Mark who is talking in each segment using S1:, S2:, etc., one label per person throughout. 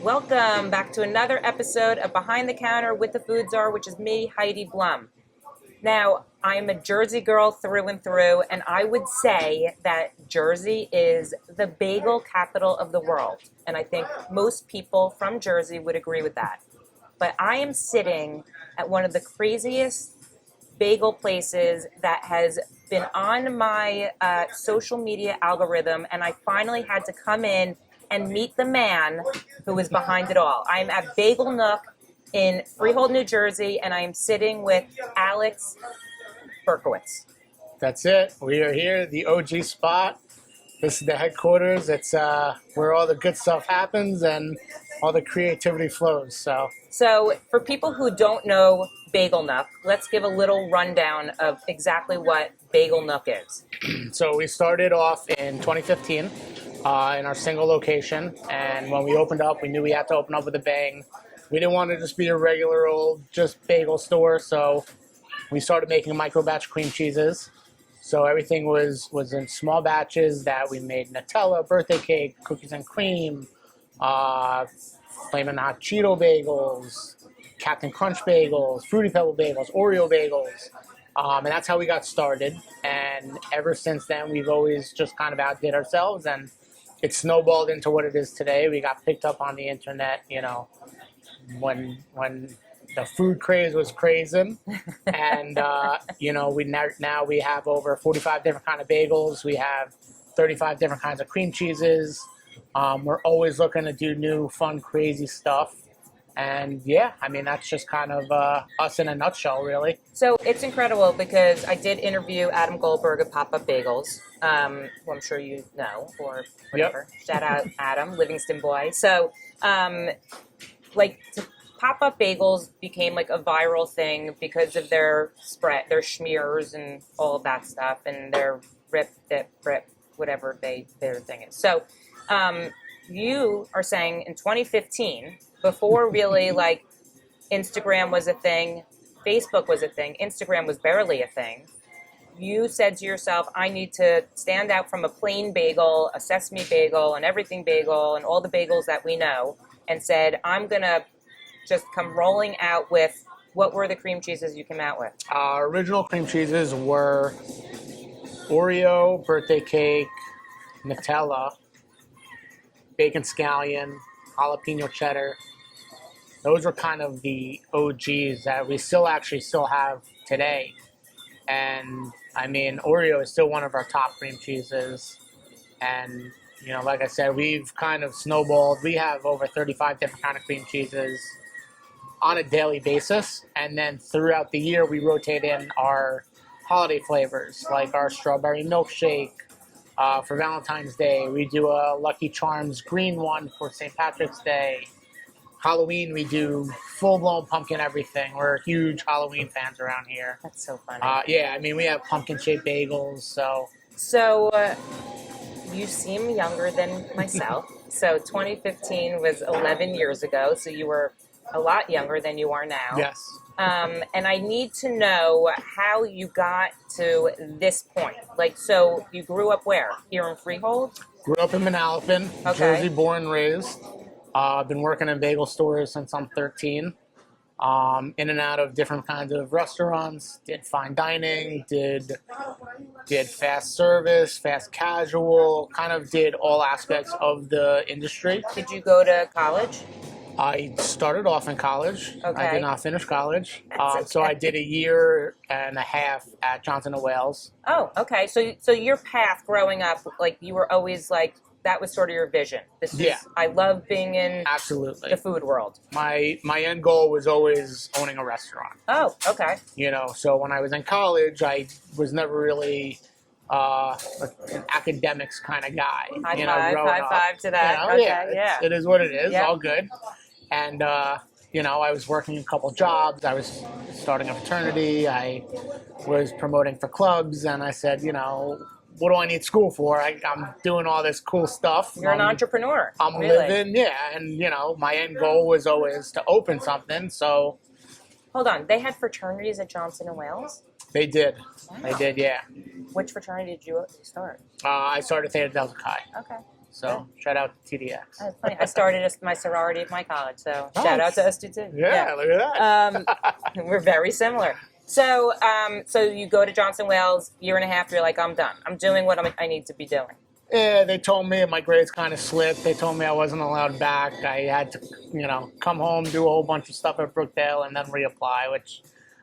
S1: Welcome back to another episode of Behind the Counter with the Food Czar, which is me, Heidi Blum. Now, I'm a Jersey girl through and through, and I would say that Jersey is the bagel capital of the world. And I think most people from Jersey would agree with that. But I am sitting at one of the craziest bagel places that has been on my social media algorithm, and I finally had to come in and meet the man who is behind it all. I'm at Bagel Nook in Freehold, New Jersey, and I am sitting with Alex Berkowitz.
S2: That's it. We are here, the OG spot. This is the headquarters. It's where all the good stuff happens and all the creativity flows.
S1: So for people who don't know Bagel Nook, let's give a little rundown of exactly what Bagel Nook is.
S2: So we started off in 2015 in our single location, and when we opened up, we knew we had to open up with a bang. We didn't want to just be a regular old just bagel store, so we started making micro batch cream cheeses. So everything was in small batches that we made: Nutella, birthday cake, cookies and cream, Flamin Hot Cheeto bagels, Captain Crunch bagels, Fruity Pebble bagels, Oreo bagels. And that's how we got started. And ever since then, we've always just kind of outdid ourselves, and it snowballed into what it is today. We got picked up on the internet, when the food craze was crazing, and now we have over 45 different kind of bagels. We have 35 different kinds of cream cheeses. We're always looking to do new, fun, crazy stuff. And yeah, I mean, that's just kind of us in a nutshell, really.
S1: So it's incredible because I did interview Adam Goldberg of Pop-Up Bagels, who I'm sure you know, or whatever. Yep. Shout out Adam, Livingston boy. So, Pop-Up Bagels became like a viral thing because of their spread, their schmears and all of that stuff, and their rip, dip, rip, whatever their thing is. So, you are saying in 2015, before really like Instagram was a thing, Facebook was a thing, Instagram was barely a thing, you said to yourself, I need to stand out from a plain bagel, a sesame bagel, an everything bagel, and all the bagels that we know, and said, I'm going to just come rolling out with, what were the cream cheeses you came out with?
S2: Our original cream cheeses were Oreo, birthday cake, Nutella, bacon scallion, jalapeno cheddar. Those were kind of the OGs that we still have today. And I mean, Oreo is still one of our top cream cheeses. And, like I said, we've kind of snowballed. We have over 35 different kind of cream cheeses on a daily basis. And then throughout the year, we rotate in our holiday flavors, like our strawberry milkshake. For Valentine's Day, we do a Lucky Charms green one for St. Patrick's Day. Halloween, we do full-blown pumpkin everything. We're huge Halloween fans around here.
S1: That's so funny.
S2: Yeah, I mean, we have pumpkin-shaped bagels, so...
S1: So, you seem younger than myself. So 2015 was 11 years ago, so you were a lot younger than you are now.
S2: Yes.
S1: And I need to know how you got to this point. So you grew up where? Here in Freehold?
S2: Grew up in Manalapan,
S1: okay.
S2: Jersey, born and raised. I've been working in bagel stores since I'm 13. In and out of different kinds of restaurants. Did fine dining, did fast service, fast casual, kind of did all aspects of the industry.
S1: Did you go to college?
S2: I started off in college.
S1: Okay.
S2: I did not finish college.
S1: Okay.
S2: So I did a year and a half at Johnson & Wales.
S1: Oh, okay. So your path growing up, you were always that was sort of your vision. I love being in
S2: absolutely
S1: the food world.
S2: My end goal was always owning a restaurant.
S1: Oh, okay.
S2: So when I was in college, I was never really an academics kind of guy.
S1: High five to that. Okay, yeah.
S2: It is what it is.
S1: Yep.
S2: All good. And, I was working a couple jobs. I was starting a fraternity. I was promoting for clubs. And I said, what do I need school for? I'm doing all this cool stuff.
S1: You're an entrepreneur.
S2: I'm
S1: really
S2: living, yeah. And, my end goal was always to open something. So.
S1: Hold on. They had fraternities at Johnson & Wales?
S2: They did.
S1: Wow.
S2: They did, yeah.
S1: Which fraternity did you start?
S2: I started Theta Delta Chi.
S1: Okay.
S2: So shout out to TDX.
S1: That's funny. I started my sorority at my college, so
S2: Nice.
S1: shout out to us too.
S2: Yeah, look at that.
S1: We're very similar. So, so you go to Johnson Wales, year and a half. You're like, I'm done. I'm doing what I need to be doing.
S2: Yeah, they told me my grades kind of slipped. They told me I wasn't allowed back. I had to, come home, do a whole bunch of stuff at Brookdale, and then reapply, which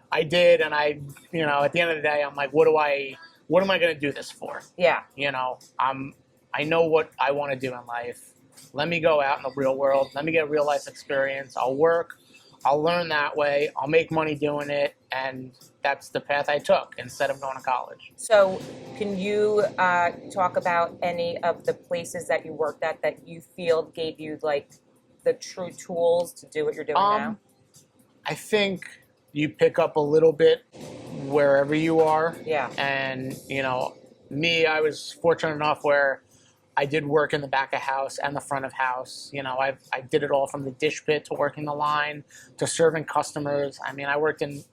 S2: I did. And I, at the end of the day, I'm like, what am I going to do this for?
S1: Yeah.
S2: I know what I want to do in life. Let me go out in the real world. Let me get real life experience. I'll work. I'll learn that way. I'll make money doing it. And that's the path I took instead of going to college.
S1: So can you talk about any of the places that you worked at that you feel gave you like the true tools to do what you're doing now?
S2: I think you pick up a little bit wherever you are.
S1: Yeah.
S2: And, me, I was fortunate enough where I did work in the back of house and the front of house. I did it all from the dish pit to working the line to serving customers. I mean, I worked in,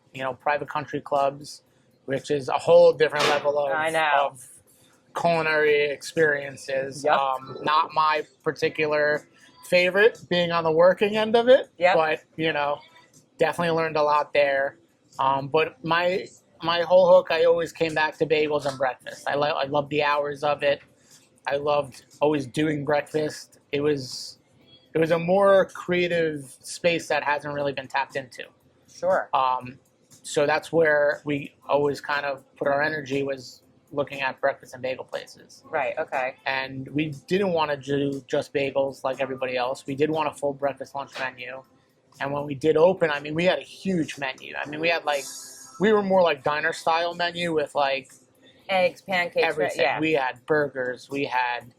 S2: private country clubs, which is a whole different level of culinary experiences.
S1: Yep.
S2: Not my particular favorite being on the working end of it,
S1: yep.
S2: But, definitely learned a lot there. But my whole hook, I always came back to bagels and breakfast. I loved the hours of it. I loved always doing breakfast. It was a more creative space that hasn't really been tapped into.
S1: Sure.
S2: So that's where we always kind of put our energy, was looking at breakfast and bagel places.
S1: Right, okay.
S2: And we didn't want to do just bagels like everybody else. We did want a full breakfast lunch menu. And when we did open, I mean, we had a huge menu. I mean, we were more like diner style menu with like
S1: eggs, pancakes,
S2: everything.
S1: Yeah.
S2: We had burgers. We had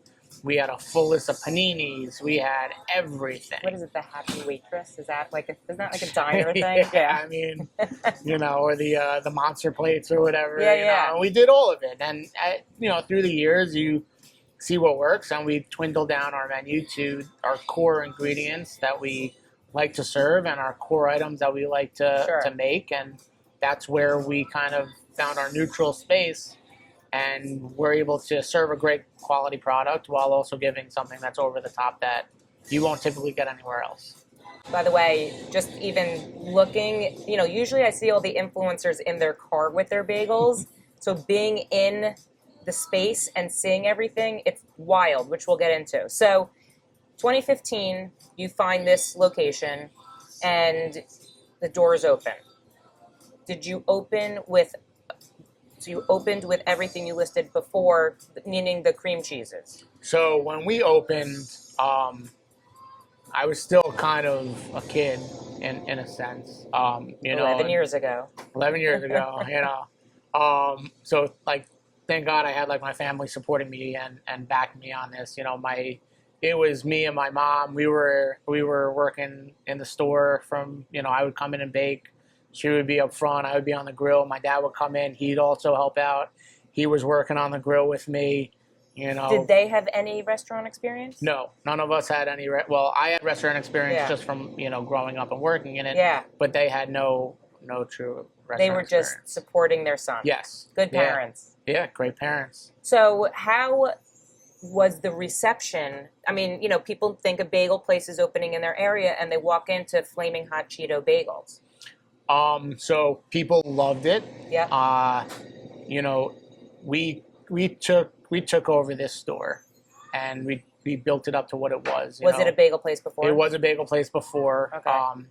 S2: a full list of paninis. We had everything.
S1: What is it? The Happy Waitress? Isn't that like a diner thing?
S2: Yeah. I mean, or the monster plates or whatever.
S1: Yeah.
S2: And we did all of it, and through the years, you see what works, and we dwindled down our menu to our core ingredients that we like to serve and our core items that we like to make, and that's where we kind of found our neutral space. And we're able to serve a great quality product while also giving something that's over the top that you won't typically get anywhere else.
S1: By the way, just even looking, usually I see all the influencers in their car with their bagels. So being in the space and seeing everything, it's wild, which we'll get into. So 2015, you find this location and the doors open. Did you open with... So you opened with everything you listed before, meaning the cream cheeses.
S2: So when we opened, I was still kind of a kid in a sense.
S1: 11 years ago.
S2: 11 years ago, So like, thank God I had like my family supporting me and backing me on this. It was me and my mom. We were working in the store from, I would come in and bake. She would be up front. I would be on the grill. My dad would come in. He'd also help out. He was working on the grill with me.
S1: Did they have any restaurant experience?
S2: No, none of us had any. Well, I had restaurant experience just from growing up and working in it.
S1: Yeah.
S2: But they had no true restaurant.
S1: They were just supporting their son.
S2: Yes.
S1: Good parents.
S2: Yeah, great parents.
S1: So how was the reception? I mean, people think of bagel places opening in their area, and they walk into Flamin Hot Cheeto bagels.
S2: So people loved it.
S1: Yeah.
S2: We took over this store, and we built it up to what it was.
S1: Was it a bagel place before?
S2: It was a bagel place before.
S1: Okay.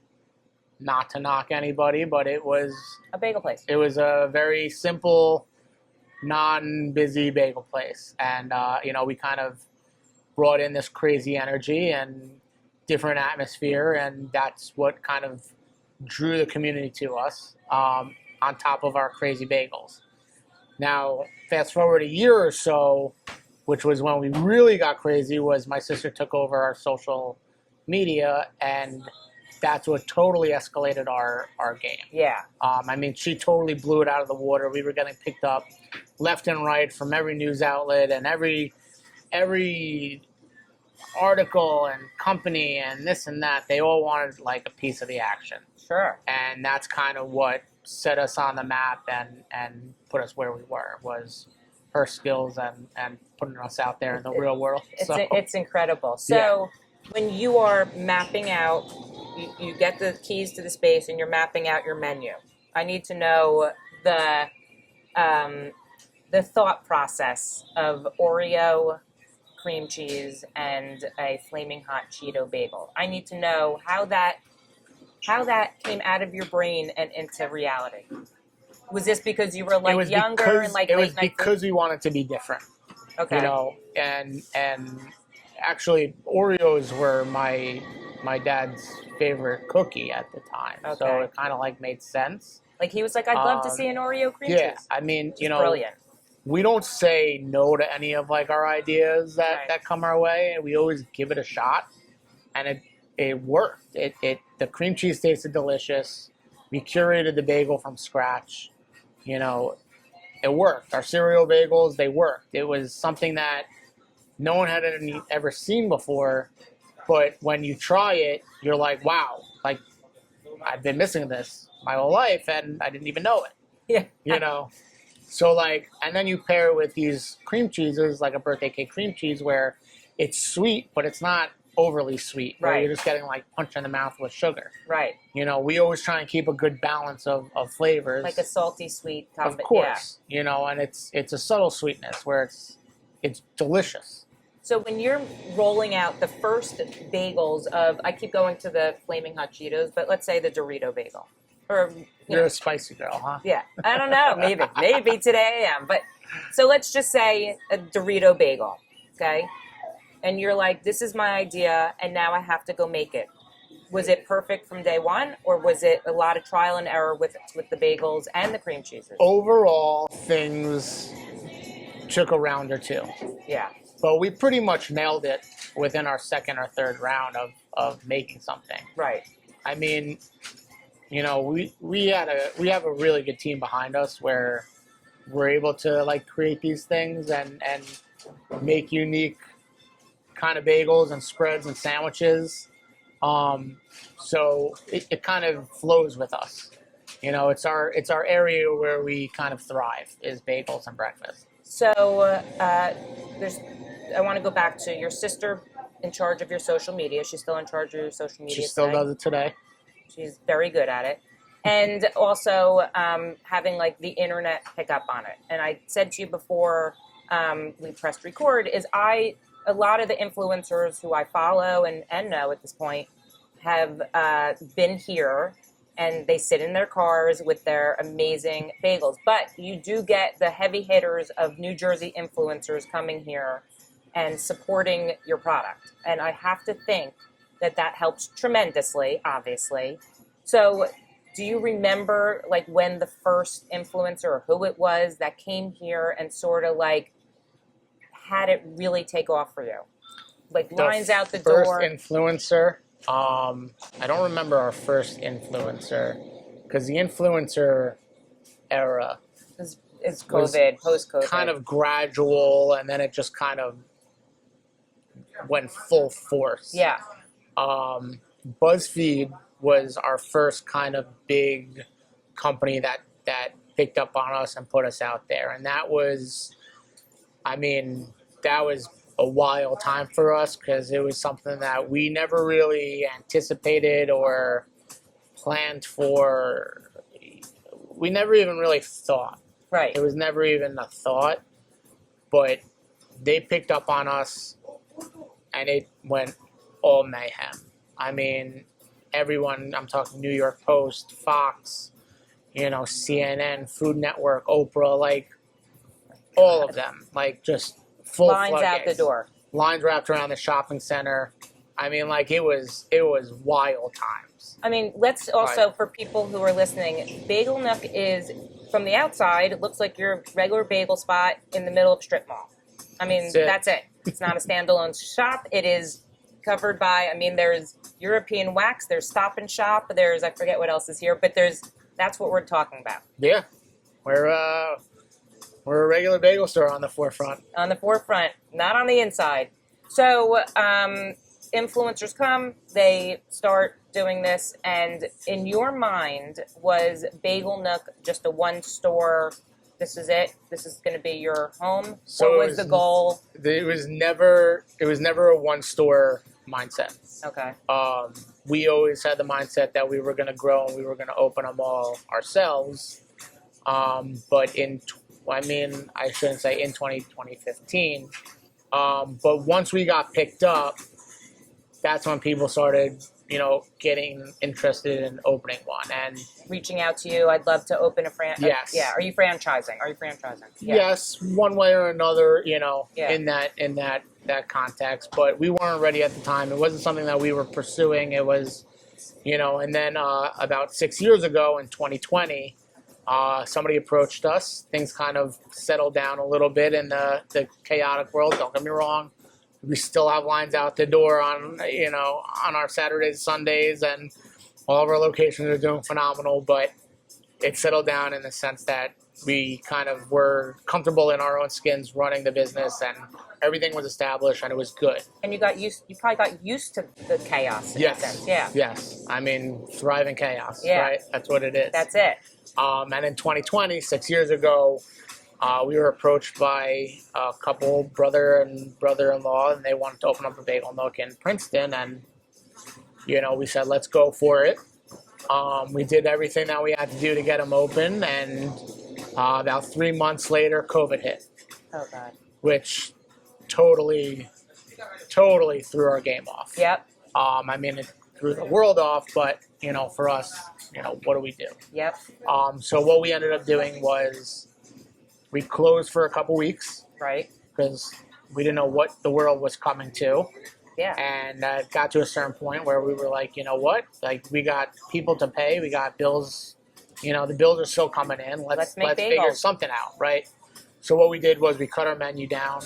S2: Not to knock anybody, but it was
S1: a bagel place.
S2: It was a very simple, non-busy bagel place, and we kind of brought in this crazy energy and different atmosphere, and that's what kind of drew the community to us, on top of our crazy bagels. Now, fast forward a year or so, which was when we really got crazy, was my sister took over our social media, and that's what totally escalated our game.
S1: Yeah.
S2: She totally blew it out of the water. We were getting picked up left and right from every news outlet and every article and company and this and that. They all wanted like a piece of the action.
S1: Sure.
S2: And that's kind of what set us on the map and put us where we were, was her skills and putting us out there in the real world.
S1: It's incredible. So when you are mapping out, you get the keys to the space and you're mapping out your menu. I need to know the thought process of Oreo cream cheese and a Flamin Hot Cheeto bagel. I need to know how that came out of your brain and into reality. Was this because you were like younger and like
S2: it
S1: late
S2: was
S1: night?
S2: because we wanted to be different.
S1: Okay.
S2: You know, and actually Oreos were my dad's favorite cookie at the time.
S1: Okay.
S2: So it kind of like made sense.
S1: Like he was like, I'd love to see an Oreo cream cheese.
S2: Yeah, I mean, you know,
S1: brilliant.
S2: We don't say no to any of like our ideas that come our way, and we always give it a shot. And it worked. The cream cheese tasted delicious. We curated the bagel from scratch. You know, it worked. Our cereal bagels, they worked. It was something that no one had ever seen before. But when you try it, you're like, wow, like I've been missing this my whole life and I didn't even know it.
S1: Yeah.
S2: You know? So like, and then you pair it with these cream cheeses, like a birthday cake cream cheese where it's sweet, but it's not overly sweet. Where
S1: Right.
S2: you're just getting like punched in the mouth with sugar.
S1: Right.
S2: You know, we always try and keep a good balance of flavors.
S1: Like a salty, sweet
S2: Of course. Yeah. You know, and it's a subtle sweetness where it's delicious.
S1: So when you're rolling out the first bagels of, I keep going to the Flaming Hot Cheetos, but let's say the Dorito bagel. Or
S2: You're a spicy girl, huh?
S1: Yeah, I don't know. Maybe today I am. But so let's just say a Dorito bagel, okay? And you're like, this is my idea, and now I have to go make it. Was it perfect from day one, or was it a lot of trial and error with the bagels and the cream cheeses?
S2: Overall, things took a round or two.
S1: Yeah.
S2: But we pretty much nailed it within our second or third round of making something.
S1: Right.
S2: I mean, you know, we have a really good team behind us where we're able to like create these things and make unique kind of bagels and spreads and sandwiches. So it kind of flows with us. You know, it's our area where we kind of thrive is bagels and breakfast.
S1: So I want to go back to your sister in charge of your social media. She's still in charge of your social media.
S2: She still
S1: today.
S2: does it today.
S1: She's very good at it. And also having like the internet pick up on it. And I said to you before we pressed record is a lot of the influencers who I follow and know at this point have been here and they sit in their cars with their amazing bagels. But you do get the heavy hitters of New Jersey influencers coming here and supporting your product. And I have to think that helps tremendously, obviously. So do you remember like when the first influencer or who it was that came here and sort of like had it really take off for you? Like lines out the door.
S2: First influencer, I don't remember our first influencer because the influencer era
S1: It's COVID, post-COVID.
S2: kind of gradual, and then it just kind of went full force.
S1: Yeah.
S2: BuzzFeed was our first kind of big company that picked up on us and put us out there. And that was a wild time for us because it was something that we never really anticipated or planned for. We never even really thought.
S1: Right.
S2: It was never even a thought, but they picked up on us and it went all mayhem. I mean, everyone, I'm talking New York Post, Fox, you know, CNN, Food Network, Oprah, like all of them, like just full
S1: Lines out
S2: floodgates.
S1: the door.
S2: Lines wrapped around the shopping center. I mean, like it was wild times.
S1: I mean, let's also, for people who are listening, Bagel Nook is, from the outside, it looks like your regular bagel spot in the middle of a strip mall. I mean, that's it. It's not a standalone shop. It is covered by, there's European wax, there's Stop and Shop, there's, I forget what else is here, but that's what we're talking about.
S2: Yeah. We're a regular bagel store on the forefront.
S1: On the forefront, not on the inside. So, influencers come, they start doing this, and in your mind, was Bagel Nook just a one-store this is it? This is going to be your home?
S2: So
S1: what was the goal?
S2: It was never a one store mindset.
S1: Okay.
S2: We always had the mindset that we were going to grow and we were going to open them all ourselves. But I shouldn't say in 2015. But once we got picked up, that's when people started, getting interested in opening one and
S1: reaching out to you. I'd love to open a franchise.
S2: Yes.
S1: Yeah. Are you franchising? Yeah.
S2: Yes, one way or another,
S1: Yeah.
S2: in that context. But we weren't ready at the time. It wasn't something that we were pursuing. It was, and then about 6 years ago in 2020, somebody approached us. Things kind of settled down a little bit in the chaotic world. Don't get me wrong. We still have lines out the door on our Saturdays, Sundays, and all of our locations are doing phenomenal. But it settled down in the sense that we kind of were comfortable in our own skins running the business, and everything was established, and it was good.
S1: And you probably got used to the chaos. In a sense. Yeah.
S2: Yes. I mean, thriving chaos.
S1: Yeah.
S2: Right. That's what it is.
S1: That's it.
S2: And in 2020, 6 years ago, we were approached by a couple, brother and brother-in-law, and they wanted to open up a Bagel Nook in Princeton. And, we said, let's go for it. We did everything that we had to do to get them open. And about 3 months later, COVID hit.
S1: Oh, God.
S2: Which totally threw our game off.
S1: Yep.
S2: It threw the world off, but, for us, what do we do?
S1: Yep.
S2: So what we ended up doing was we closed for a couple weeks.
S1: Right.
S2: Because we didn't know what the world was coming to.
S1: Yeah.
S2: And it got to a certain point where we were like, you know what? Like, we got people to pay. We got bills. The bills are still coming in. Let's figure something out, right? So what we did was we cut our menu down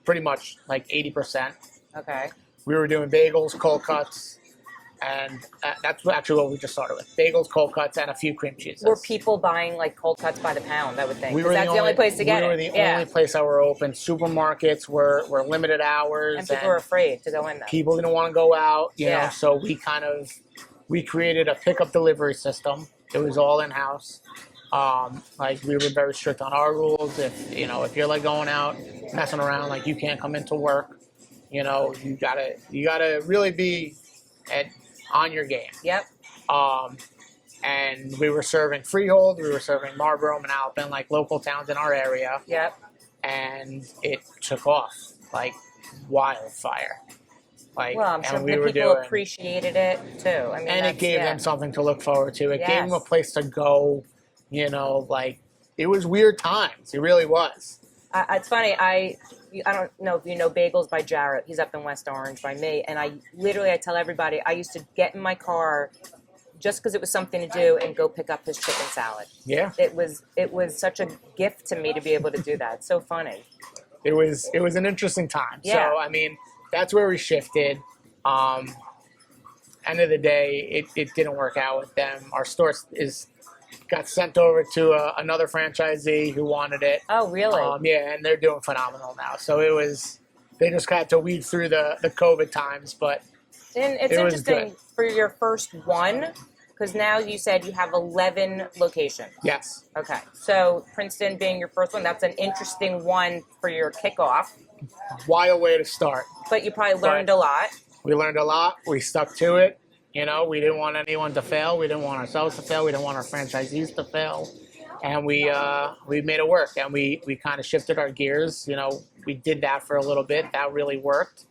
S2: pretty much like 80%.
S1: Okay.
S2: We were doing bagels, cold cuts, and that's actually what we just started with. Bagels, cold cuts, and a few cream cheeses.
S1: Were people buying like cold cuts by the pound, I would think?
S2: We were
S1: that's the only place to get it.
S2: We were the only place that were open. Supermarkets were limited hours.
S1: And people were afraid to go in there.
S2: People didn't want to go out, you know, so we created a pickup delivery system. It was all in-house. We were very strict on our rules. If you're like going out, messing around, like you can't come into work, you gotta really be on your game.
S1: Yep.
S2: And we were serving Freehold, we were serving Marlboro and Alpin, like local towns in our area.
S1: Yep.
S2: And it took off like wildfire.
S1: I'm sure the people appreciated it too.
S2: And it gave them something to look forward to. It gave them a place to go. It was weird times. It really was.
S1: It's funny. I don't know if you know Bagels by Jarrett. He's up in West Orange by me. And I tell everybody, I used to get in my car just because it was something to do and go pick up his chicken salad.
S2: Yeah.
S1: It was such a gift to me to be able to do that. It's so funny.
S2: It was an interesting time.
S1: Yeah.
S2: So, that's where we shifted. End of the day, it didn't work out with them. Our store got sent over to another franchisee who wanted it.
S1: Oh, really?
S2: And they're doing phenomenal now. So they just had to weed through the COVID times, but
S1: and it's interesting for your first one, because now you said you have 11 locations.
S2: Yes.
S1: Okay. So Princeton being your first one, that's an interesting one for your kickoff.
S2: Wild way to start.
S1: But you probably learned a lot.
S2: We learned a lot. We stuck to it. We didn't want anyone to fail. We didn't want ourselves to fail. We didn't want our franchisees to fail. And we made it work. And we kind of shifted our gears. We did that for a little bit. That really worked.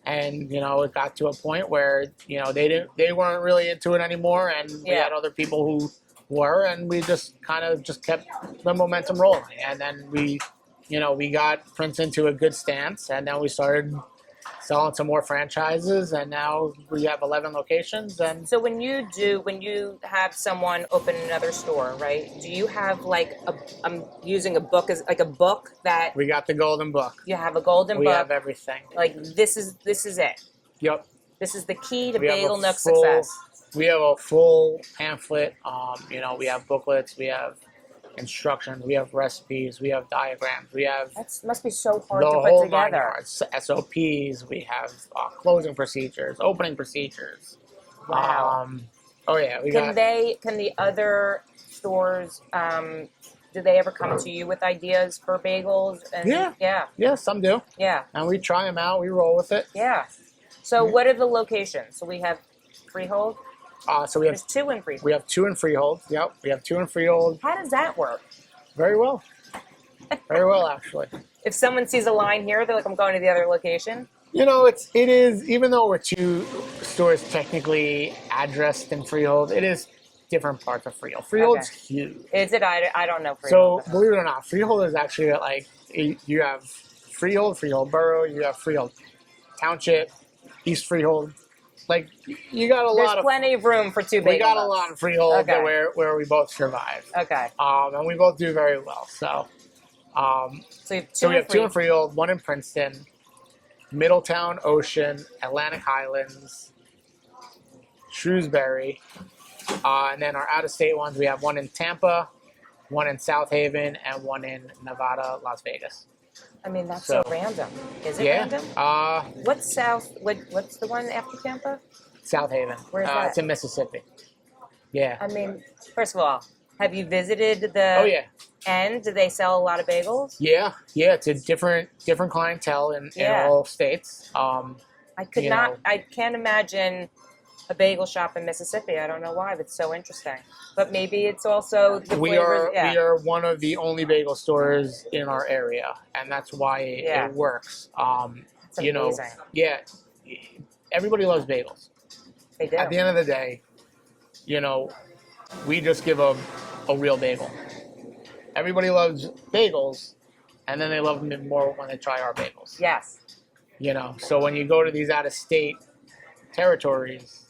S2: And, it got to a point where, they weren't really into it anymore. And we had other people who were. And we just kept the momentum rolling. And then we got Princeton to a good stance. And then we started selling some more franchises, and now we have 11 locations. And
S1: so when you have someone open another store, right? Do you have I'm using a book as like a book that
S2: we got the golden book.
S1: You have a golden book.
S2: We have everything.
S1: This is it.
S2: Yep.
S1: This is the key to Bagel Nook success.
S2: We have a full pamphlet. We have booklets. We have instructions, we have recipes, we have diagrams, we have
S1: that must be so hard to put together.
S2: SOPs, we have closing procedures, opening procedures.
S1: Wow.
S2: We
S1: can the other stores do they ever come to you with ideas for bagels? And,
S2: Yeah, some do.
S1: Yeah.
S2: And we try them out. We roll with it.
S1: Yeah. So what are the locations? So we have Freehold.
S2: So we have
S1: There's 2 in Freehold.
S2: We have 2 in Freehold. Yep, we have 2 in Freehold.
S1: How does that work?
S2: Very well. Very well, actually.
S1: If someone sees a line here, they're like, I'm going to the other location.
S2: You know, it is, even though we're 2 stores technically addressed in Freehold, it is different parts of Freehold. Freehold's huge.
S1: Is it? I don't know Freehold.
S2: So, believe it or not, Freehold is actually like, you have Freehold, Freehold Borough, you have Freehold Township, East Freehold. Like, you got
S1: There's
S2: lot of...
S1: plenty of room for 2 bagels.
S2: We got a lot in Freehold where we both survive.
S1: Okay.
S2: And we both do very well, so...
S1: So you have 2
S2: So we have 2 in Freehold, 1 in Princeton, Middletown, Ocean, Atlantic Highlands, Shrewsbury, and then our out-of-state ones, we have 1 in Tampa, 1 in South Haven, and 1 in Nevada, Las Vegas.
S1: I mean, that's so random. Is it random? What's the one after Tampa?
S2: South Haven.
S1: Where's that?
S2: It's in Mississippi. Yeah.
S1: I mean, first of all, have you visited the...
S2: Oh, yeah.
S1: And do they sell a lot of bagels?
S2: Yeah. It's a different clientele in all states.
S1: I can't imagine a bagel shop in Mississippi. I don't know why, but it's so interesting. But maybe it's also the flavors.
S2: We are one of the only bagel stores in our area, and that's why it works.
S1: It's amazing.
S2: Everybody loves bagels.
S1: They do.
S2: At the end of the day, we just give a real bagel. Everybody loves bagels, and then they love them more when they try our bagels.
S1: Yes.
S2: So when you go to these out-of-state territories,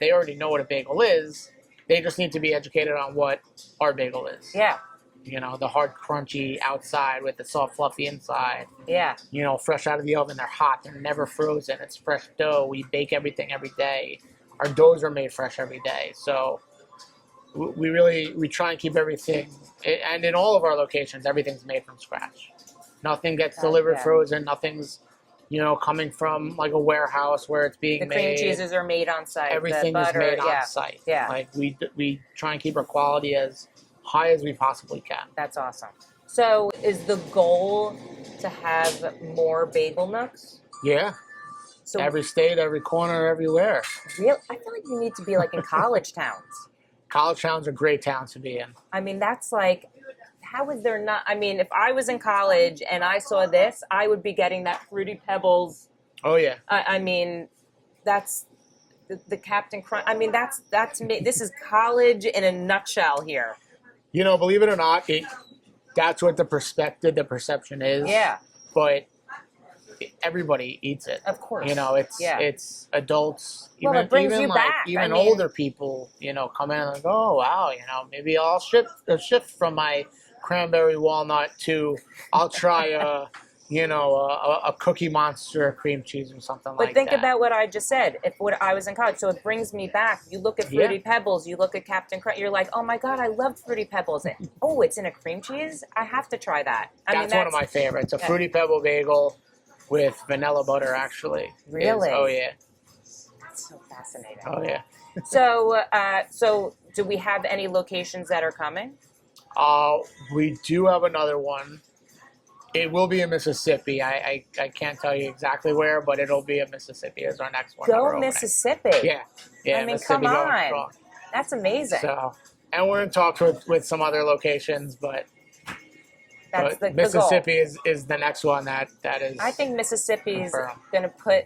S2: they already know what a bagel is. They just need to be educated on what our bagel is.
S1: Yeah.
S2: The hard, crunchy outside with the soft, fluffy inside.
S1: Yeah.
S2: Fresh out of the oven. They're hot. They're never frozen. It's fresh dough. We bake everything every day. Our doughs are made fresh every day. So we try and keep everything, and in all of our locations, everything's made from scratch. Nothing gets delivered frozen. Nothing's, coming from like a warehouse where it's being made.
S1: The cream cheeses are made on site.
S2: Everything is made on site.
S1: Yeah.
S2: Like we try and keep our quality as high as we possibly can.
S1: That's awesome. So is the goal to have more Bagel Nooks?
S2: Yeah. So every state, every corner, everywhere.
S1: Real? I feel like you need to be like in college towns.
S2: College towns are great towns to be in.
S1: I mean, that's like, how is there not? I mean, if I was in college and I saw this, I would be getting that Fruity Pebbles.
S2: Oh, yeah.
S1: I mean, that's the Captain Crunch. I mean, that's me. This is college in a nutshell here.
S2: Believe it or not, that's what the perception is.
S1: Yeah.
S2: But everybody eats it.
S1: Of course.
S2: It's adults.
S1: Well, it brings you back.
S2: Even older people, come in and like, oh, wow, maybe I'll shift from my cranberry walnut to I'll try a Cookie Monster cream cheese or something like that.
S1: But think about what I just said. If I was in college, so it brings me back. You look at Fruity Pebbles, you look at Captain Crunch, you're like, oh my God, I love Fruity Pebbles. Oh, it's in a cream cheese? I have to try that. That's
S2: one of my favorites. A Fruity Pebble bagel with vanilla butter, actually.
S1: Really?
S2: Oh, yeah.
S1: That's so fascinating.
S2: Oh, yeah.
S1: So do we have any locations that are coming?
S2: We do have another one. It will be in Mississippi. I can't tell you exactly where, but it'll be in Mississippi as our next one.
S1: Go Mississippi.
S2: Yeah.
S1: I mean, come on. That's amazing.
S2: So, and we're in talks with some other locations, but Mississippi is the next one that is.
S1: I think Mississippi's going to put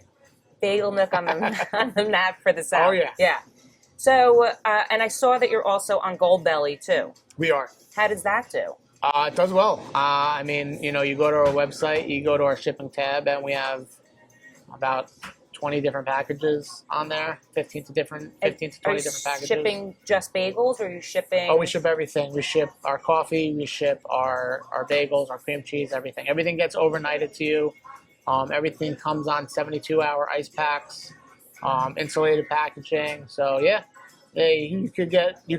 S1: Bagel Nook on the map for the South.
S2: Oh, yeah.
S1: Yeah. So, and I saw that you're also on Goldbelly, too.
S2: We are.
S1: How does that do?
S2: It does well. I mean, you go to our website, you go to our shipping tab, and we have about 20 different packages on there, 15 to 20 different packages.
S1: Shipping just bagels, or are you shipping?
S2: Oh, we ship everything. We ship our coffee, we ship our bagels, our cream cheese, everything. Everything gets overnighted to you. Everything comes on 72-hour ice packs, insulated packaging. So yeah, you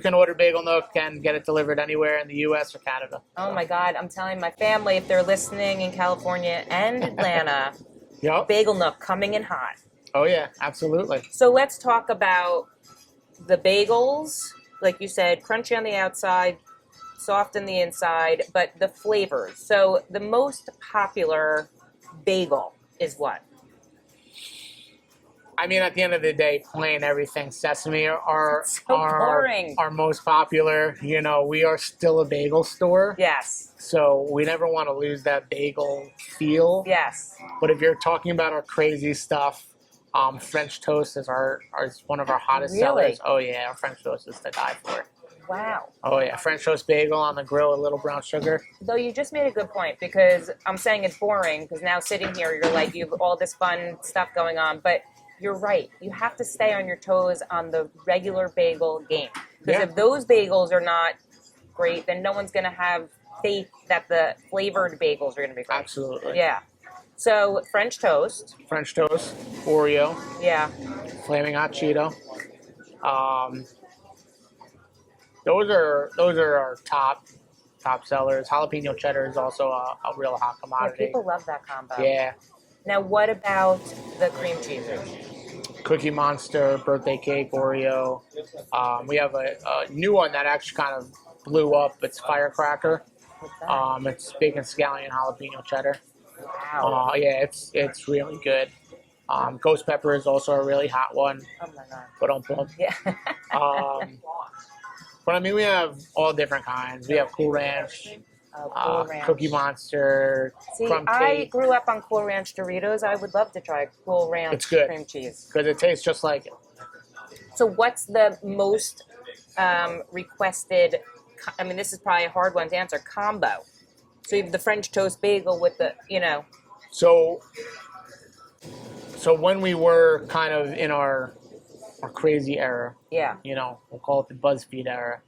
S2: can order Bagel Nook and get it delivered anywhere in the U.S. or Canada.
S1: Oh my God, I'm telling my family, if they're listening in California and Atlanta, Bagel Nook coming in hot.
S2: Oh yeah, absolutely.
S1: So let's talk about the bagels. Like you said, crunchy on the outside, soft in the inside, but the flavors. So the most popular bagel is what?
S2: I mean, at the end of the day, plain everything sesame are
S1: So boring.
S2: our most popular. You know, we are still a bagel store,
S1: Yes.
S2: so we never want to lose that bagel feel.
S1: Yes.
S2: But if you're talking about our crazy stuff, French toast is is one of our hottest
S1: Really?
S2: sellers. Oh yeah, our French toast is to die for.
S1: Wow.
S2: Oh yeah, French toast bagel on the grill with little brown sugar.
S1: Though you just made a good point, because I'm saying it's boring because now sitting here, you're like, you have all this fun stuff going on, but you're right. You have to stay on your toes on the regular bagel game. Because if those bagels are not great, then no one's going to have faith that the flavored bagels are going to be great.
S2: Absolutely.
S1: Yeah. So French toast.
S2: French toast, Oreo,
S1: Yeah.
S2: Flamin Hot Cheeto. Those are our top sellers. Jalapeno cheddar is also a real hot
S1: Yeah,
S2: commodity.
S1: people love that combo.
S2: Yeah.
S1: Now, what about the cream cheeses?
S2: Cookie Monster, birthday cake, Oreo. We have a new one that actually kind of blew up. It's Firecracker.
S1: What's that?
S2: It's bacon scallion jalapeno cheddar.
S1: Wow.
S2: Yeah, it's really good. Ghost pepper is also a really hot one.
S1: Oh my god.
S2: But
S1: Yeah.
S2: but I mean, we have all different kinds. We have Cool Ranch,
S1: Cool Ranch.
S2: Cookie Monster,
S1: See,
S2: Crumb
S1: I
S2: Cake.
S1: grew up on Cool Ranch Doritos. I would love to try Cool Ranch
S2: It's good.
S1: cream cheese.
S2: Because it tastes just like it.
S1: So, what's the most requested? I mean, this is probably a hard one to answer. Combo. So you have the French toast bagel with the,
S2: So when we were kind of in our crazy era,
S1: yeah.
S2: We'll call it the BuzzFeed era,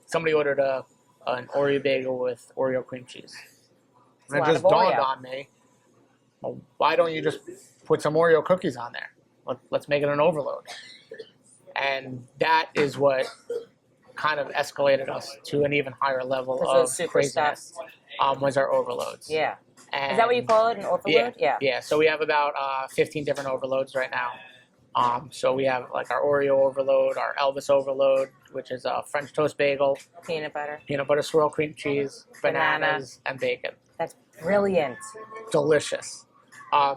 S2: somebody ordered an Oreo bagel with Oreo cream cheese. And it just dawned on me, well, why don't you just put some Oreo cookies on there? Let's make it an overload. And that is what kind of escalated us to an even higher level of craziness, was our overloads.
S1: Yeah.
S2: And
S1: is that what you call it, an overload?
S2: Yeah. So we have about 15 different overloads right now. So we have like our Oreo overload, our Elvis overload, which is a French toast bagel,
S1: Peanut butter
S2: swirl cream cheese, bananas, and bacon.
S1: That's brilliant.
S2: Delicious.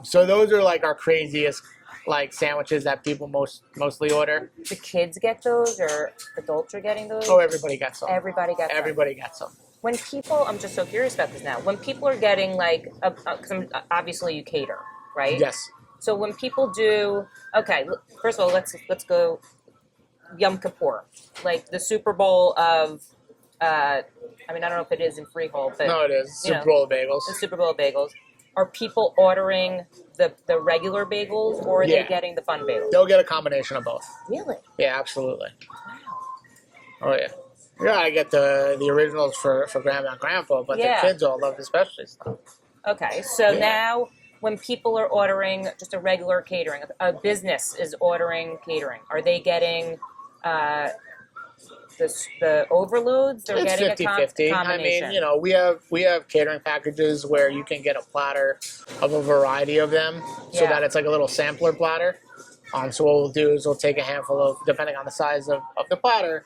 S2: So those are like our craziest like sandwiches that people mostly order.
S1: Do kids get those, or adults are getting those?
S2: Oh, everybody gets them.
S1: Everybody gets them.
S2: Everybody gets them.
S1: When people, I'm just so curious about this now. When people are getting like, because obviously you cater, right?
S2: Yes.
S1: So when people do, okay, first of all, let's go Yom Kippur, like the Super Bowl of, I don't know if it is in Freehold, but
S2: No, it is. Super Bowl of bagels.
S1: the Super Bowl bagels. Are people ordering the regular bagels, or are they getting the fun bagels?
S2: They'll get a combination of both.
S1: Really?
S2: Yeah, absolutely.
S1: Wow.
S2: Oh yeah. You gotta get the originals for grandma and grandpa, but the kids all love the specialty stuff.
S1: Okay, so now when people are ordering just a regular catering, a business is ordering catering, are they getting the overloads? They're
S2: It's
S1: getting
S2: 50-50.
S1: a combination.
S2: I mean, we have catering packages where you can get a platter of a variety of them, so that it's like a little sampler platter. So what we'll do is we'll take a handful of, depending on the size of the platter,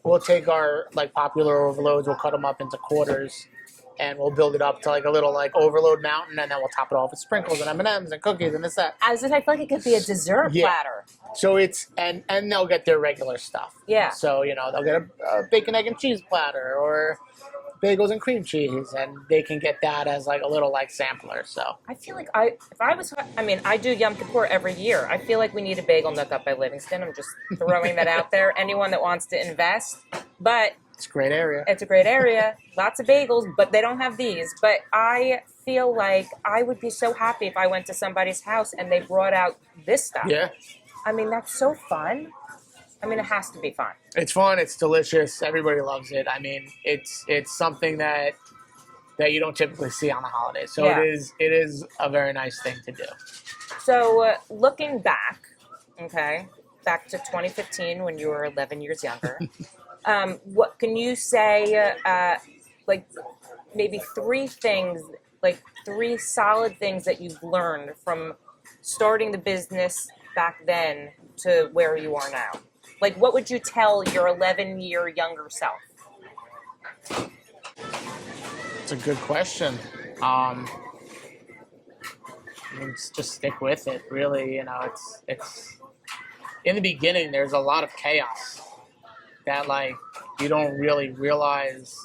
S2: we'll take our like popular overloads, we'll cut them up into quarters, and we'll build it up to like a little like overload mountain, and then we'll top it off with sprinkles and M&Ms and cookies and this that.
S1: I feel like it could be a dessert platter.
S2: So it's and they'll get their regular stuff. Yeah. So they'll get a bacon, egg, and cheese platter or bagels and cream cheese, and they can get that as like a little like sampler. So
S1: I feel like I do Yom Kippur every year. I feel like we need a Bagel Nook up by Livingston. I'm just throwing that out there. Anyone that wants to invest, but
S2: it's a great area.
S1: It's a great area. Lots of bagels, but they don't have these. But I feel like I would be so happy if I went to somebody's house and they brought out this stuff.
S2: Yeah.
S1: I mean, that's so fun. I mean, it has to be fun.
S2: It's fun. It's delicious. Everybody loves it. I mean, it's something that you don't typically see on the holidays. So it is a very nice thing to do. So
S1: looking back, back to 2015 when you were 11 years younger, what can you say? Like maybe three solid things that you've learned from starting the business back then to where you are now. Like, what would you tell your 11-year younger self?
S2: That's a good question. I mean, just stick with it. Really, it's in the beginning. There's a lot of chaos that like you don't really realize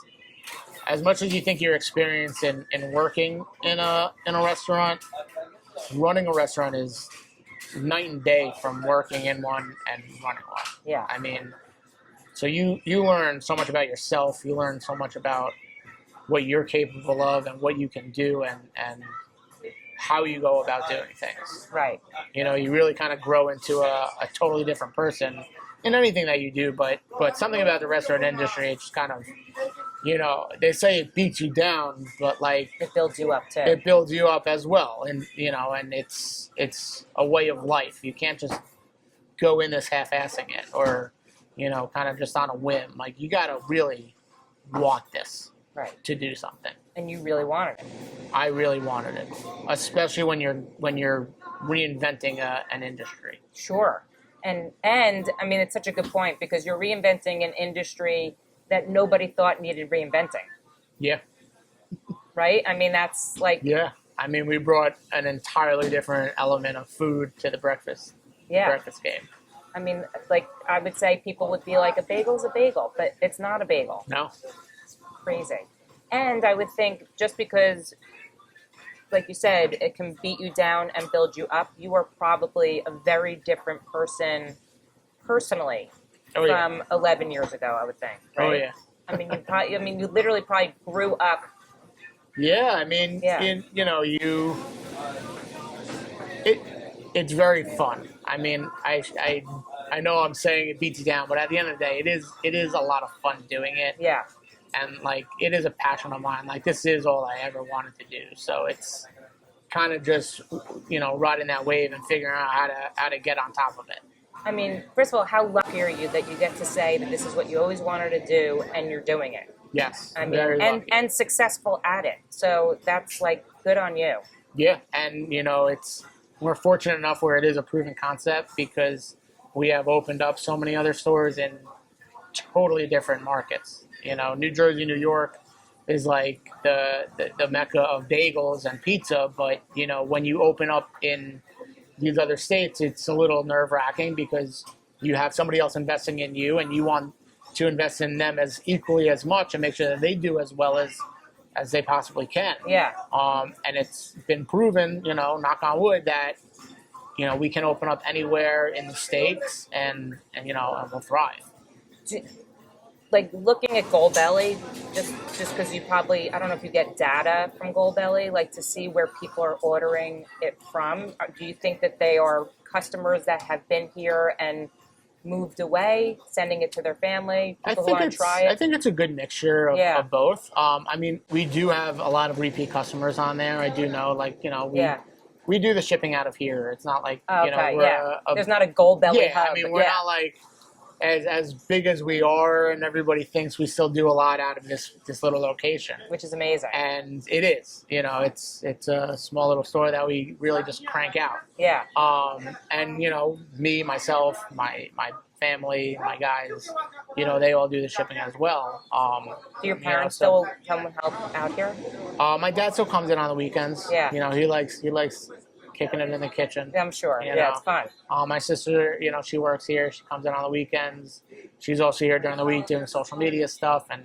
S2: as much as you think you're experienced in working in a restaurant. Running a restaurant is night and day from working in one and running one.
S1: Yeah.
S2: I mean, so you learn so much about yourself. You learn so much about what you're capable of and what you can do and how you go about doing things.
S1: Right.
S2: You really kind of grow into a totally different person in anything that you do, but something about the restaurant industry, it's kind of, they say it beats you down, but like
S1: it builds you up too.
S2: It builds you up as well, and and it's a way of life. You can't just go in this half-assing it, or kind of just on a whim. Like you got to really want this,
S1: right,
S2: to do something.
S1: And you really wanted it.
S2: I really wanted it, especially when you're reinventing an industry.
S1: Sure, and I mean it's such a good point because you're reinventing an industry that nobody thought needed reinventing.
S2: Yeah.
S1: Right? I mean, that's like...
S2: Yeah. I mean, we brought an entirely different element of food to the breakfast game.
S1: I mean, like, I would say people would be like, a bagel's a bagel, but it's not a bagel.
S2: No.
S1: It's crazy. And I would think just because, like you said, it can beat you down and build you up, you are probably a very different person personally. From 11 years ago, I would think. Right?
S2: Oh yeah.
S1: I mean, you literally probably grew up.
S2: Yeah, I mean, it's very fun. I mean, I know I'm saying it beats you down, but at the end of the day, it is a lot of fun doing it.
S1: Yeah.
S2: And like, it is a passion of mine. Like, this is all I ever wanted to do. So it's kind of just riding that wave and figuring out how to get on top of it.
S1: I mean, first of all, how lucky are you that you get to say that this is what you always wanted to do and you're doing it?
S2: Yes.
S1: I mean, and successful at it. So that's like good on you.
S2: Yeah, and we're fortunate enough where it is a proven concept because we have opened up so many other stores in totally different markets. New Jersey, New York is like the mecca of bagels and pizza, but when you open up in these other states, it's a little nerve-wracking because you have somebody else investing in you and you want to invest in them as equally as much and make sure that they do as well as they possibly can.
S1: Yeah.
S2: And it's been proven, knock on wood, that, we can open up anywhere in the States and we'll thrive.
S1: Like looking at Goldbelly, just because you probably, I don't know if you get data from Goldbelly, like to see where people are ordering it from. Do you think that they are customers that have been here and moved away, sending it to their family, people who want to try it?
S2: I think it's a good mixture of both. I mean, we do have a lot of repeat customers on there. I do know, like, we do the shipping out of here. It's not like,
S1: there's not a Goldbelly hub.
S2: I mean, we're not like as big as we are, and everybody thinks we still do a lot out of this little location,
S1: which is amazing.
S2: And it is, it's a small little store that we really just crank out.
S1: Yeah.
S2: And me, myself, my family, my guys, they all do the shipping as well.
S1: Do your parents still come and help out here?
S2: My dad still comes in on the weekends.
S1: Yeah.
S2: He likes kicking it in the kitchen.
S1: Yeah, I'm sure. Yeah, it's fun.
S2: My sister, she works here. She comes in on the weekends. She's also here during the week doing social media stuff and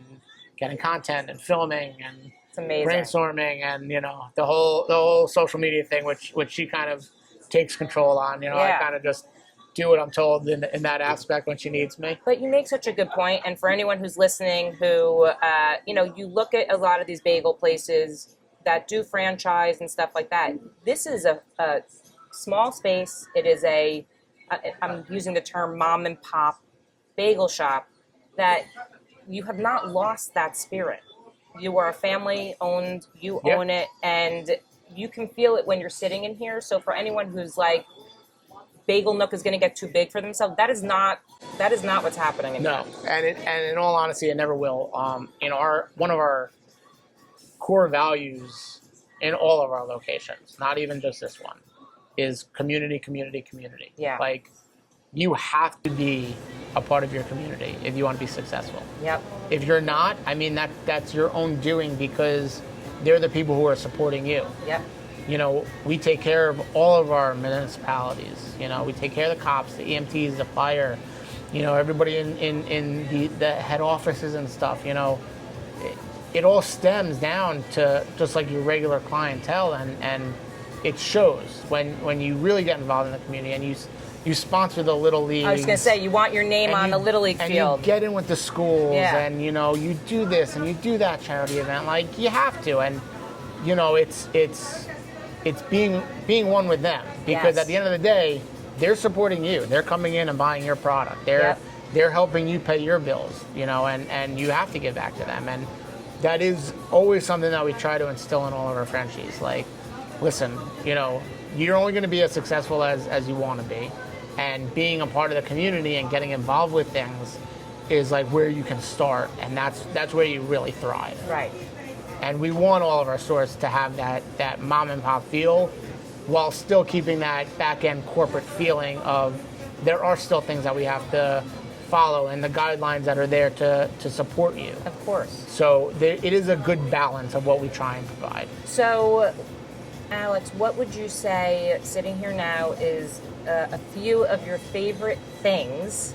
S2: getting content and filming and
S1: it's amazing.
S2: Brainstorming and the whole social media thing, which she kind of takes control on. I kind of just do what I'm told in that aspect when she needs me.
S1: But you make such a good point, and for anyone who's listening, who you look at a lot of these bagel places that do franchise and stuff like that. This is a small space. It is I'm using the term mom and pop bagel shop, that you have not lost that spirit. You are a family owned, you own it, and you can feel it when you're sitting in here. So for anyone who's like, Bagel Nook is going to get too big for themselves, that is not what's happening in here.
S2: And in all honesty, it never will. One of our core values in all of our locations, not even just this one, is community.
S1: Yeah.
S2: Like, you have to be a part of your community if you want to be successful.
S1: Yep.
S2: If you're not, I mean, that's your own doing, because they're the people who are supporting you.
S1: Yep.
S2: You know, we take care of all of our municipalities. You know, we take care of the cops, the EMTs, the fire, you know, everybody in the head offices and stuff. You know, it all stems down to just like your regular clientele, and it shows when you really get involved in the community and you sponsor the Little League.
S1: I was going to say, you want your name on the Little League field.
S2: And you get in with the schools, and, you know, you do this and you do that charity event. Like, you have to. And, you know, it's being one with them. Because at the end of the day, they're supporting you. They're coming in and buying your product. They're helping you pay your bills, you know, and you have to give back to them. And that is always something that we try to instill in all of our franchises. Like, listen, you know, you're only going to be as successful as you want to be. And being a part of the community and getting involved with things is like where you can start, and that's where you really thrive.
S1: Right.
S2: And we want all of our stores to have that mom and pop feel, while still keeping that back end corporate feeling of there are still things that we have to follow and the guidelines that are there to support you.
S1: Of course.
S2: So it is a good balance of what we try and provide.
S1: So, Alex, what would you say, sitting here now, is a few of your favorite things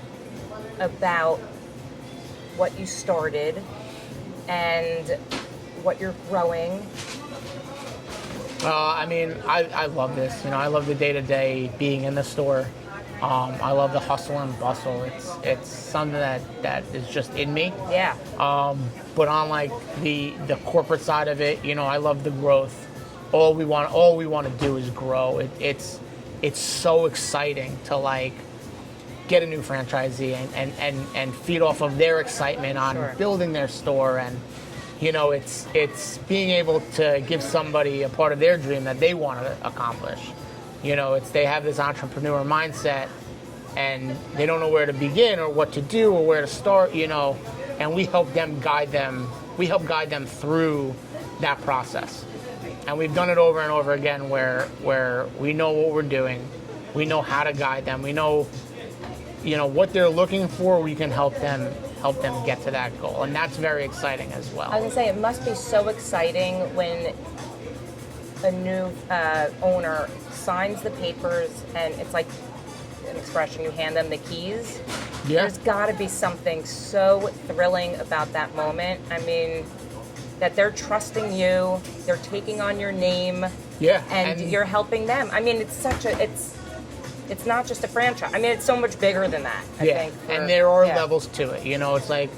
S1: about what you started and what you're growing?
S2: I mean, I love this. You know, I love the day-to-day being in the store. I love the hustle and bustle. It's something that is just in me.
S1: Yeah.
S2: But on like the corporate side of it, you know, I love the growth. All we want to do is grow. It's so exciting to like get a new franchisee and feed off of their excitement on building their store, and you know, it's being able to give somebody a part of their dream that they want to accomplish. You know, they have this entrepreneur mindset and they don't know where to begin or what to do or where to start, you know, and we help guide them through that process. And we've done it over and over again where we know what we're doing, we know how to guide them, we know, you know, what they're looking for, we can help them get to that goal. And that's very exciting as well.
S1: I was going to say, it must be so exciting when a new owner signs the papers and it's like an expression, you hand them the keys.
S2: Yeah.
S1: There's got to be something so thrilling about that moment. I mean, that they're trusting you, they're taking on your name, and you're helping them. I mean, it's not just a franchise. I mean, it's so much bigger than that, I think.
S2: And there are levels to it. You know, it's like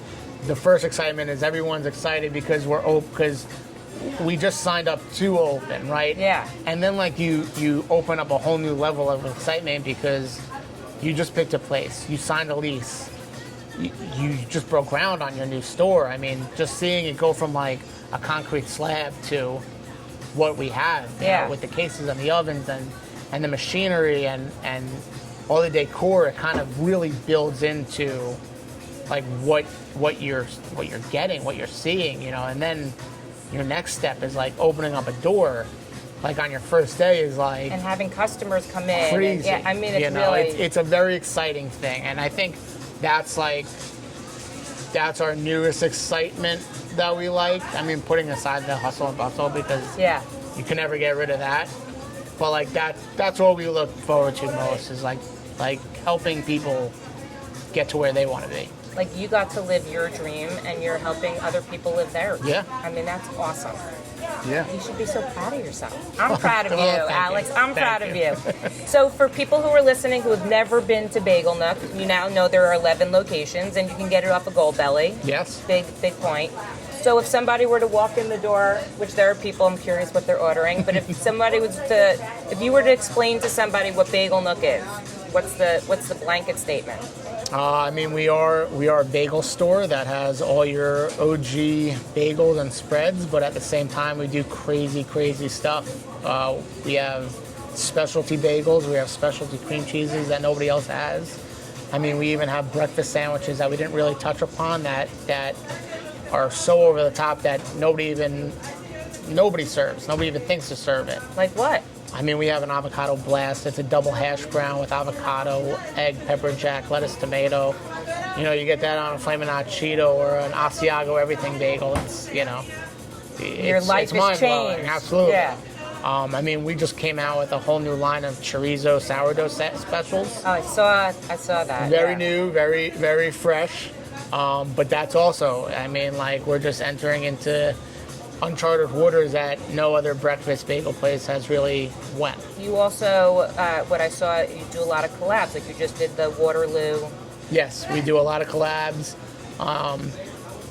S2: the first excitement is everyone's excited because we just signed up to open, right?
S1: Yeah.
S2: And then like you open up a whole new level of excitement because you just picked a place, you signed a lease, you just broke ground on your new store. I mean, just seeing it go from like a concrete slab to what we have, you know, with the cases and the ovens and the machinery and all the decor, it kind of really builds into like what you're getting, what you're seeing, you know. And then your next step is like opening up a door, like on your first day is like, and
S1: having customers come in.
S2: Crazy.
S1: And, I mean, it's
S2: really it's a very exciting thing, and I think that's our newest excitement that we like. I mean, putting aside the hustle and bustle because you can never get rid of that. But like that's what we look forward to most is like helping people get to where they want to be.
S1: Like you got to live your dream and you're helping other people live theirs.
S2: Yeah.
S1: I mean, that's awesome.
S2: Yeah.
S1: You should be so proud of yourself. I'm proud of you, Alex. I'm proud of you.
S2: you.
S1: So for people who are listening who have never been to Bagel Nook, you now know there are 11 locations and you can get it off of Goldbelly.
S2: Yes.
S1: Big point. So if somebody were to walk in the door, which there are people, I'm curious what they're ordering, but if you were to explain to somebody what Bagel Nook is, what's the blanket statement?
S2: I mean, we are a bagel store that has all your OG bagels and spreads, but at the same time, we do crazy stuff. We have specialty bagels, we have specialty cream cheeses that nobody else has. I mean, we even have breakfast sandwiches that we didn't really touch upon that are so over the top that nobody serves. Nobody even thinks to serve it.
S1: Like what?
S2: I mean, we have an avocado blast. It's a double hash brown with avocado, egg, pepper jack, lettuce, tomato. You know, you get that on a Flamin Hot Cheeto or an Asiago everything bagel. It's, you know,
S1: Your life
S2: it's
S1: has
S2: mind-blowing,
S1: changed.
S2: absolutely.
S1: Yeah.
S2: I mean, we just came out with a whole new line of chorizo sourdough specials.
S1: Oh, I saw that.
S2: Very
S1: yeah.
S2: new, very, very fresh. But that's also, I mean, like, we're just entering into uncharted waters that no other breakfast bagel place has really went.
S1: You also, what I saw, you do a lot of collabs. Like you just did the Waterloo.
S2: Yes, we do a lot of collabs.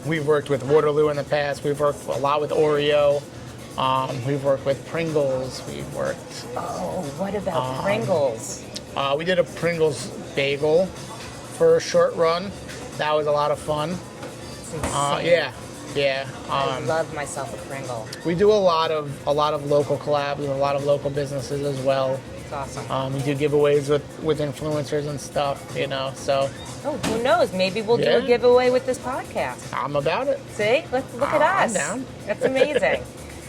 S2: We've worked with Waterloo in the past. We've worked a lot with Oreo. We've worked with Pringles. We've worked.
S1: Oh, what about Pringles?
S2: We did a Pringles bagel for a short run. That was a lot of fun.
S1: It's insane.
S2: Yeah.
S1: I love myself a Pringle.
S2: We do a lot of local collabs with a lot of local businesses as well.
S1: It's awesome.
S2: We do giveaways with influencers and stuff, you know. So.
S1: Oh, who knows? Maybe we'll do a giveaway with this podcast.
S2: I'm about it.
S1: See? Look at us.
S2: I'm down.
S1: That's amazing.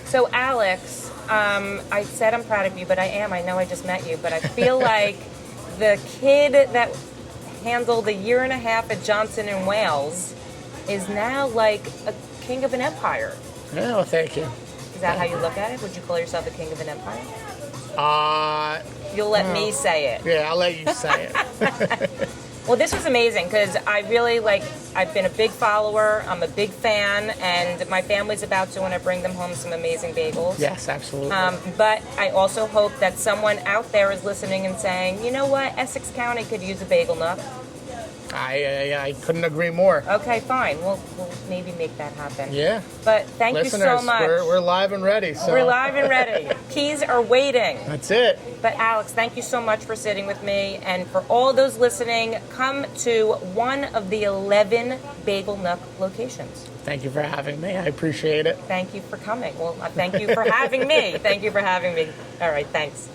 S1: So, Alex, I said I'm proud of you, but I am. I know I just met you, but I feel like the kid that handled a year and a half at Johnson and Wales is now like a king of an empire.
S2: Yeah, well, thank you.
S1: Is that how you look at it? Would you call yourself a king of an empire? You'll let me say it.
S2: Yeah, I'll let you say it.
S1: Well, this was amazing because I really I've been a big follower, I'm a big fan, and my family's about to when I bring them home some amazing bagels.
S2: Yes, absolutely.
S1: But I also hope that someone out there is listening and saying, you know what, Essex County could use a Bagel Nook.
S2: I couldn't agree more.
S1: Okay, fine. We'll maybe make that happen.
S2: Yeah.
S1: But thank
S2: Listeners,
S1: you so much.
S2: We're live and ready. So.
S1: We're live and ready. Keys are waiting.
S2: That's it.
S1: But Alex, thank you so much for sitting with me. And for all those listening, come to one of the 11 Bagel Nook locations.
S2: Thank you for having me. I appreciate it.
S1: Thank you for coming. Well, thank you for having me. Thank you for having me. All right, thanks.